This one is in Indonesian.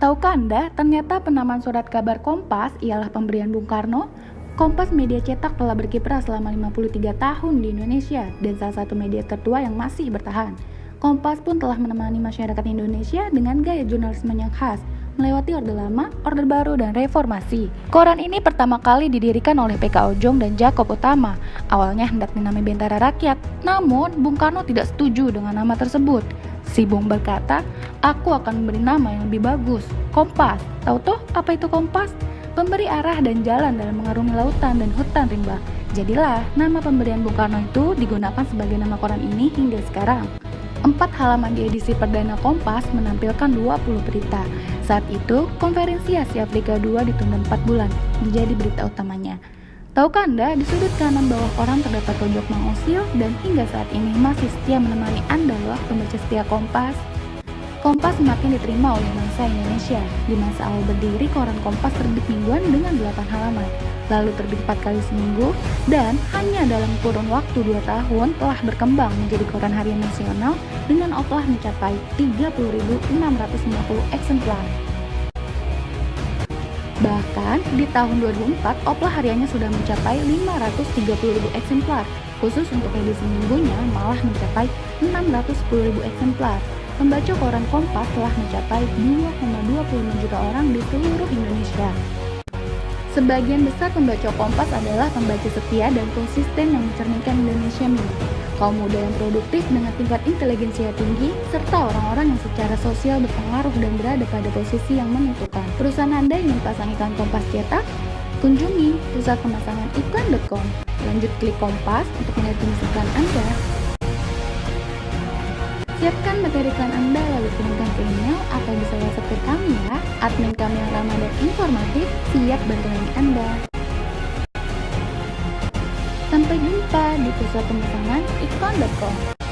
Tahukah Anda, ternyata penamaan surat kabar Kompas ialah pemberian Bung Karno? Kompas media cetak telah berkiprah selama 53 tahun di Indonesia dan salah satu media tertua yang masih bertahan. Kompas pun telah menemani masyarakat Indonesia dengan gaya jurnalisme yang khas, melewati Orde Lama, Orde Baru, dan Reformasi. Koran ini pertama kali didirikan oleh PK Ojong dan Jakob Utama. Awalnya hendak dinamai Bentara Rakyat, namun Bung Karno tidak setuju dengan nama tersebut. Si Bung berkata, "Aku akan memberi nama yang lebih bagus, Kompas." Tahu toh apa itu Kompas? Pemberi arah dan jalan dalam mengarungi lautan dan hutan rimba. Jadilah nama pemberian Bung Karno itu digunakan sebagai nama koran ini hingga sekarang. 4 halaman di edisi perdana Kompas menampilkan 20 berita. Saat itu, konferensi Asia Afrika II ditunda 4 bulan, menjadi berita utamanya. Tahukah Anda, di sudut kanan bawah koran terdapat pojok Mang Osil dan hingga saat ini masih setia menemani Anda loh pembaca setia Kompas. Kompas semakin diterima oleh bangsa Indonesia. Di masa awal berdiri, koran Kompas terbit mingguan dengan 8 halaman, lalu terbit 4 kali seminggu, dan hanya dalam kurun waktu 2 tahun telah berkembang menjadi koran harian nasional dengan oplah mencapai 30.650 eksemplar. Bahkan di tahun 2004, oplah hariannya sudah mencapai 530.000 eksemplar. Khusus untuk edisi minggunya malah mencapai 610.000 eksemplar. Pembaca koran Kompas telah mencapai 2,25 juta orang di seluruh Indonesia. Sebagian besar pembaca Kompas adalah pembaca setia dan konsisten yang mencerminkan Indonesia mini, kaum muda yang produktif dengan tingkat inteligensia tinggi, serta orang-orang yang secara sosial berpengaruh dan berada pada posisi yang menentukan. Perusahaan Anda ingin pasang iklan Kompas cetak? Kunjungi pusat pemasangan iklan.com. Lanjut klik Kompas untuk melihat jenis iklan Anda. Siapkan materi iklan Anda lalu kirimkan ke email atau bisa WhatsApp ke kami ya. Admin kami yang ramah dan informatif siap bantu Anda. Sampai jumpa di pusat pemasangan iklan.com.